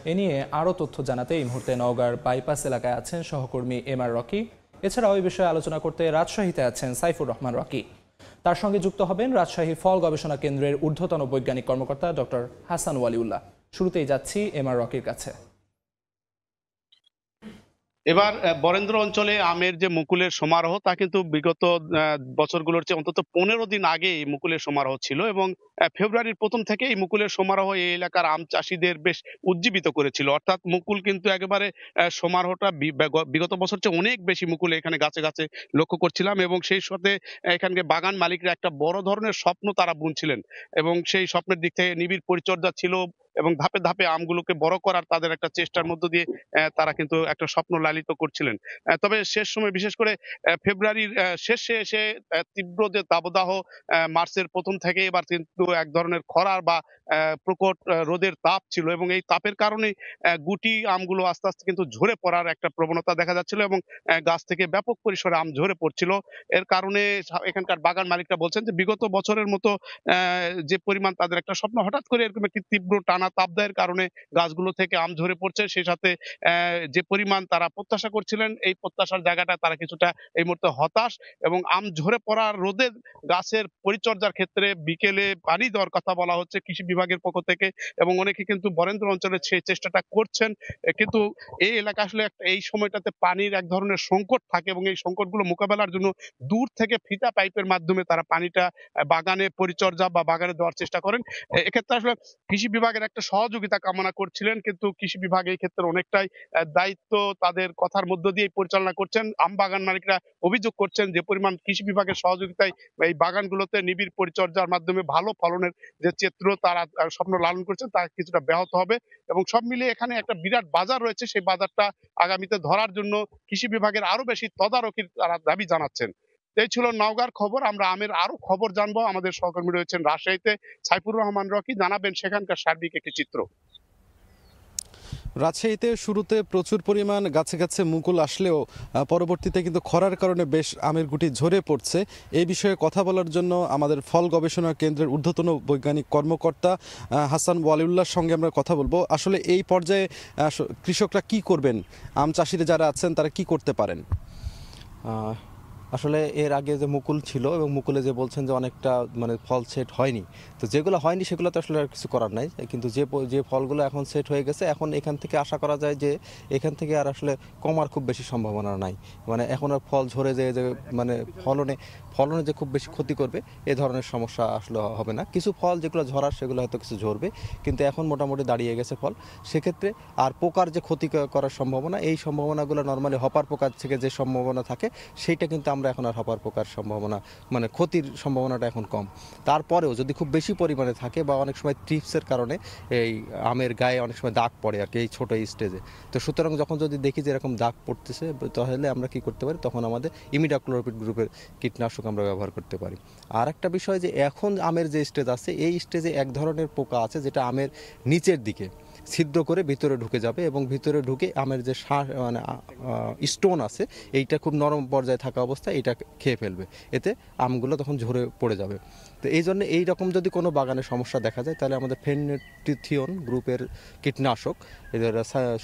এ নিয়ে আরও তথ্য জানাতে এই মুহূর্তে নওগাঁর বাইপাস এলাকায় আছেন সহকর্মী এম আর রকি। এছাড়াও এই বিষয়ে আলোচনা করতে রাজশাহীতে আছেন সাইফুর রহমান রকি। তার সঙ্গে যুক্ত হবেন রাজশাহী ফল গবেষণা কেন্দ্রের ঊর্ধ্বতন বৈজ্ঞানিক কর্মকর্তা ডক্টর হাসান ওয়ালিউল্লাহ। শুরুতেই যাচ্ছি এম আর রকির কাছে। এবার বরেন্দ্র অঞ্চলে আমের যে মুকুলের সমারোহ তা কিন্তু বিগত বছরগুলোর চেয়ে অন্তত 15 দিন আগে এই মুকুলের সমারোহ ছিল, এবং ফেব্রুয়ারির প্রথম থেকে এই মুকুলের সমারোহ এই এলাকার আম চাষিদের বেশ উজ্জীবিত করেছিল। অর্থাৎ মুকুল কিন্তু একেবারে সমারোহটা বিগত বছর চেয়ে অনেক বেশি মুকুল এখানে গাছে গাছে লক্ষ্য করছিলাম, এবং সেই সাথে এখানকে বাগান মালিকরা একটা বড় ধরনের স্বপ্ন তারা বুনছিলেন, এবং সেই স্বপ্নের দিক থেকে নিবিড় পরিচর্যা ছিল, এবং ধাপে ধাপে আমগুলোকে বড় করার তাদের একটা চেষ্টার মধ্য দিয়ে তারা কিন্তু একটা স্বপ্ন লালিত করছিলেন। তবে শেষ সময় বিশেষ করে ফেব্রুয়ারির শেষে এসে তীব্র যে দাবদাহ, মার্চের প্রথম থেকে এবার কিন্তু এক ধরনের খরা বা প্রকট রোদের তাপ ছিল, এবং এই তাপের কারণে গুটি আমগুলো আস্তে আস্তে কিন্তু ঝরে পড়ার একটা প্রবণতা দেখা যাচ্ছিল, এবং গাছ থেকে ব্যাপক পরিসরে আম ঝরে পড়ছিল। এর কারণে এখানকার বাগান মালিকরা বলছেন যে বিগত বছরের মতো যে পরিমাণ তাদের একটা স্বপ্ন, হঠাৎ করে এরকম একটি তীব্র টানা তাপদাহের কারণে গাছগুলো থেকে আম ঝরে পড়ছে। সেই সাথে যে পরিমাণ তারা প্রত্যাশা করছিলেন, এই প্রত্যাশার জায়গাটা তারা কিছুটা এই মুহূর্তে হতাশ, এবং আম ঝরে পড়া রোদের গাছের পরিচর্যার ক্ষেত্রে বিকেলে পানি দেওয়ার কথা বলা হচ্ছে কৃষি বিভাগের পক্ষ থেকে, এবং অনেকে কিন্তু বরেন্দ্র অঞ্চলে সেই চেষ্টাটা করছেন। কিন্তু এই এলাকা আসলে এই সময়টাতে পানির এক ধরনের সংকট থাকে, এবং এই সংকটগুলো মোকাবেলার জন্য দূর থেকে ফিতা পাইপের মাধ্যমে তারা পানিটা বাগানে পরিচর্যা বা বাগানে দেওয়ার চেষ্টা করেন। এক্ষেত্রে আসলে কৃষি বিভাগের একটা সহযোগিতা কামনা করছিলেন, কিন্তু কৃষি বিভাগ এই ক্ষেত্রে অনেকটাই দায়িত্ব তাদের কথার মধ্য দিয়ে পরিচালনা করছেন। আম বাগান মালিকরা অভিযোগ করছেন যে পরিমাণ কৃষি বিভাগের সহযোগিতায় এই বাগানগুলোতে নিবিড় পরিচর্যার মাধ্যমে ভালো ফলনের যে চিত্র তারা স্বপ্ন লালন করছেন তা কিছুটা ব্যাহত হবে, এবং সব মিলিয়ে এখানে একটা বিরাট বাজার রয়েছে। সেই বাজারটা আগামীতে ধরার জন্য কৃষি বিভাগের আরো বেশি তদারকির তারা দাবি জানাচ্ছেন। এই ছিল নওগাঁর খবর। আমরা আমের আরো খবর জানবো। আমাদের সহকর্মী রয়েছেন রাজশাহীতে, সাইফুর রহমান রকি জানাবেন সেখানকার সার্বিক একটি চিত্র। রাজশাহীতে শুরুতে প্রচুর পরিমাণ গাছে গাছে মুকুল আসলেও পরবর্তীতে কিন্তু খরার কারণে বেশ আমের গুটি ঝরে পড়ছে। এই বিষয়ে কথা বলার জন্য আমাদের ফল গবেষণা কেন্দ্রের ঊর্ধ্বতন বৈজ্ঞানিক কর্মকর্তা হাসান ওয়ালিউল্লাহর সঙ্গে আমরা কথা বলবো। আসলে এই পর্যায়ে কৃষকরা কি করবেন, আম চাষিরা যারা আছেন তারা কি করতে পারেন? আসলে এর আগে যে মুকুল ছিল এবং মুকুলে যে বলছেন যে অনেকটা মানে ফল সেট হয়নি, তো যেগুলো হয়নি সেগুলো তো আসলে আর কিছু করার নাই, কিন্তু যে ফলগুলো এখন সেট হয়ে গেছে এখন এখান থেকে আশা করা যায় যে এখান থেকে আর আসলে কমার খুব বেশি সম্ভাবনা নাই। মানে এখন আর ফল ঝরে যে মানে ফলনে যে খুব বেশি ক্ষতি করবে এ ধরনের সমস্যা আসলে হবে না। কিছু ফল যেগুলো ঝরার সেগুলো হয়তো কিছু ঝরবে, কিন্তু এখন মোটামুটি দাঁড়িয়ে গেছে ফল। সেক্ষেত্রে আর পোকার যে ক্ষতি করার সম্ভাবনা, এই সম্ভাবনাগুলো নর্মালি হপার পোকার থেকে যে সম্ভাবনা থাকে সেইটা কিন্তু আমরা এখন আর হপার পোকার সম্ভাবনা মানে ক্ষতির সম্ভাবনাটা এখন কম। তারপরেও যদি খুব বেশি পরিমাণে থাকে বা অনেক সময় ট্রিপসের কারণে এই আমের গায়ে অনেক সময় দাগ পড়ে আর কি এই ছোটো স্টেজে, তো সুতরাং যখন যদি দেখি যে এরকম দাগ পড়তেছে তাহলে আমরা কি করতে পারি, তখন আমাদের ইমিডাক্লোপিড গ্রুপের কীটনাশক আমরা ব্যবহার করতে পারি। আর একটা বিষয় যে এখন আমের যে স্টেজ আছে এই স্টেজে এক ধরনের পোকা আছে যেটা আমের নিচের দিকে ছিদ্র করে ভিতরে ঢুকে যাবে, এবং ভিতরে ঢুকে আমের যে মানে স্টোন আছে এইটা খুব নরম পর্যায়ে থাকা অবস্থায় এটা খেয়ে ফেলবে, এতে আমগুলো তখন ঝরে পড়ে যাবে। তো এই জন্য এইরকম যদি কোনো বাগানে সমস্যা দেখা যায় তাহলে আমাদের ফেনিট্রিথিয়ন গ্রুপের কীটনাশক, এদের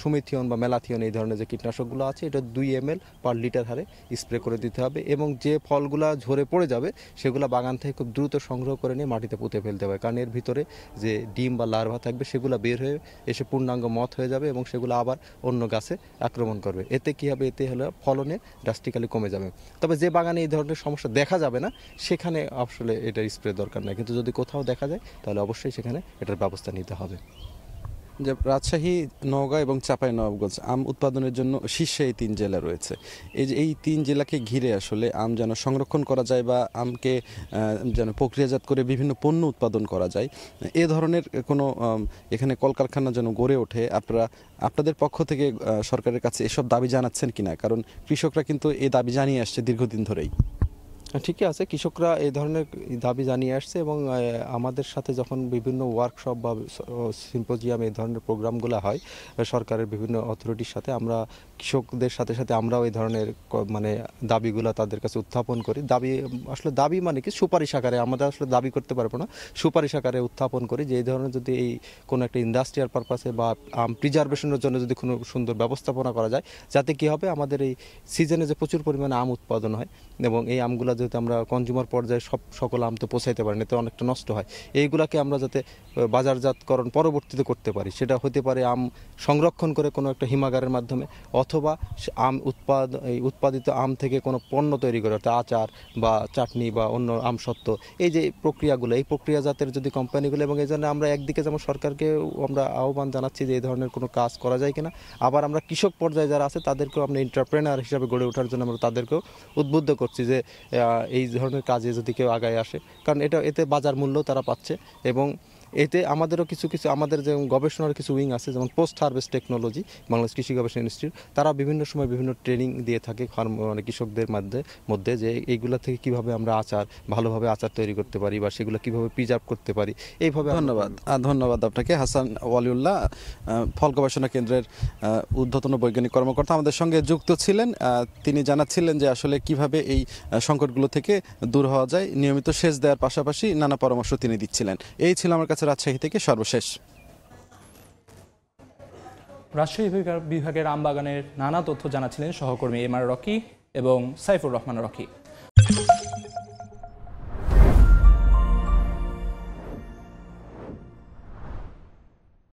সুমিথিয়ন বা মেলাথিয়ন এই ধরনের যে কীটনাশকগুলো আছে এটা 2 ml পার লিটার হারে স্প্রে করে দিতে হবে, এবং যে ফলগুলা ঝরে পড়ে যাবে সেগুলো বাগান থেকে খুব দ্রুত সংগ্রহ করে নিয়ে মাটিতে পুঁতে ফেলতে হবে, কারণ এর ভিতরে যে ডিম বা লার্ভা থাকবে সেগুলো বের হয়ে এসে পূর্ণাঙ্গ মথ হয়ে যাবে এবং সেগুলো আবার অন্য গাছে আক্রমণ করবে। এতে কী হবে, এতে হলে ফলনে ড্রাস্টিক্যালি কমে যাবে। তবে যে বাগানে এই ধরনের সমস্যা দেখা যাবে না সেখানে আসলে এটার স্প্রে দরকার নেই, কিন্তু যদি কোথাও দেখা যায় তাহলে অবশ্যই সেখানে এটার ব্যবস্থা নিতে হবে। যে রাজশাহী, নওগাঁ এবং চাঁপাইনবাবগঞ্জ আম উৎপাদনের জন্য শীর্ষে এই 3 জেলা রয়েছে। এই 3 জেলাকে ঘিরে আসলে আম যেন সংরক্ষণ করা যায় বা আমকে যেন প্রক্রিয়াজাত করে বিভিন্ন পণ্য উৎপাদন করা যায়, এ ধরনের কোনো এখানে কলকারখানা যেন গড়ে ওঠে, আপনাদের পক্ষ থেকে সরকারের কাছে এসব দাবি জানাচ্ছেন কিনা? কারণ কৃষকরা কিন্তু এই দাবি জানিয়ে আসছে দীর্ঘদিন ধরেই। ঠিকই আছে, কৃষকরা এই ধরনের দাবি জানিয়ে আসছে এবং আমাদের সাথে যখন বিভিন্ন ওয়ার্কশপ বা সিম্পোজিয়াম এই ধরনের প্রোগ্রামগুলো হয় সরকারের বিভিন্ন অথরিটির সাথে, আমরা কৃষকদের সাথে সাথে আমরাও এই ধরনের মানে দাবিগুলো তাদের কাছে উত্থাপন করি। দাবি আসলে দাবি মানে কি, সুপারিশ আকারে, আমরা আসলে দাবি করতে পারবো না, সুপারিশ আকারে উত্থাপন করি যে এই ধরনের যদি এই কোনো একটা ইন্ডাস্ট্রিয়াল পারপাসে বা আম প্রিজার্ভেশনের জন্য যদি কোনো সুন্দর ব্যবস্থাপনা করা যায়, যাতে কি হবে আমাদের এই সিজনে যে প্রচুর পরিমাণে আম উৎপাদন হয় এবং এই আমগুলো যেহেতু আমরা কনজিউমার পর্যায়ে সকল আম তো পৌঁছাইতে পারি না, তো অনেকটা নষ্ট হয়, এইগুলাকে আমরা যাতে বাজারজাতকরণ পরবর্তীতে করতে পারি। সেটা হতে পারে আম সংরক্ষণ করে কোনো একটা হিমাগারের মাধ্যমে, অথবা আম উৎপাদিত আম থেকে কোনো পণ্য তৈরি করে, অর্থাৎ আচার বা চাটনি বা অন্য আমসত্ত্ব, এই যে প্রক্রিয়াগুলো, এই প্রক্রিয়াজাতের যদি কোম্পানিগুলো, এবং এই জন্য আমরা একদিকে যেমন সরকারকে আমরা আহ্বান জানাচ্ছি যে এই ধরনের কোনো কাজ করা যায় কিনা, আবার আমরা কৃষক পর্যায়ে যারা আছে তাদেরকেও আমরা এন্টারপ্রেনার হিসাবে গড়ে ওঠার জন্য আমরা তাদেরকেও উদ্বুদ্ধ করছি যে এই ধরনের কাজে যদি কেউ আগায় আসে, কারণ এতে বাজার মূল্য তারা পাচ্ছে এবং এতে আমাদেরও কিছু আমাদের যে গবেষণার কিছু উইং আছে, যেমন পোস্ট হারভেস্ট টেকনোলজি, বাংলাদেশ কৃষি গবেষণা ইনস্টিটিউট, তারা বিভিন্ন সময় বিভিন্ন ট্রেনিং দিয়ে থাকে মানে কৃষকদের মধ্যে যে এইগুলা থেকে কিভাবে আমরা ভালোভাবে আচার তৈরি করতে পারি বা সেগুলো কিভাবে প্রিজার্ভ করতে পারি। এইভাবে ধন্যবাদ আপনাকে হাসান ওয়ালিউল্লাহ, ফল গবেষণা কেন্দ্রের ঊর্ধ্বতন বৈজ্ঞানিক কর্মকর্তা আমাদের সঙ্গে যুক্ত ছিলেন। তিনি জানাচ্ছিলেন যে আসলে কিভাবে এই সংকটগুলো থেকে দূর হওয়া যায়, নিয়মিত সেচ দেওয়ার পাশাপাশি নানা পরামর্শ তিনি দিচ্ছিলেন। এই ছিল আমার কাছে রাজশাহী থেকে সর্বশেষ। রাজশাহী বিভাগের আমবাগানের নানা তথ্য জানাচ্ছিলেন সহকর্মী এমআর রকি এবং সাইফুর রহমান রকি।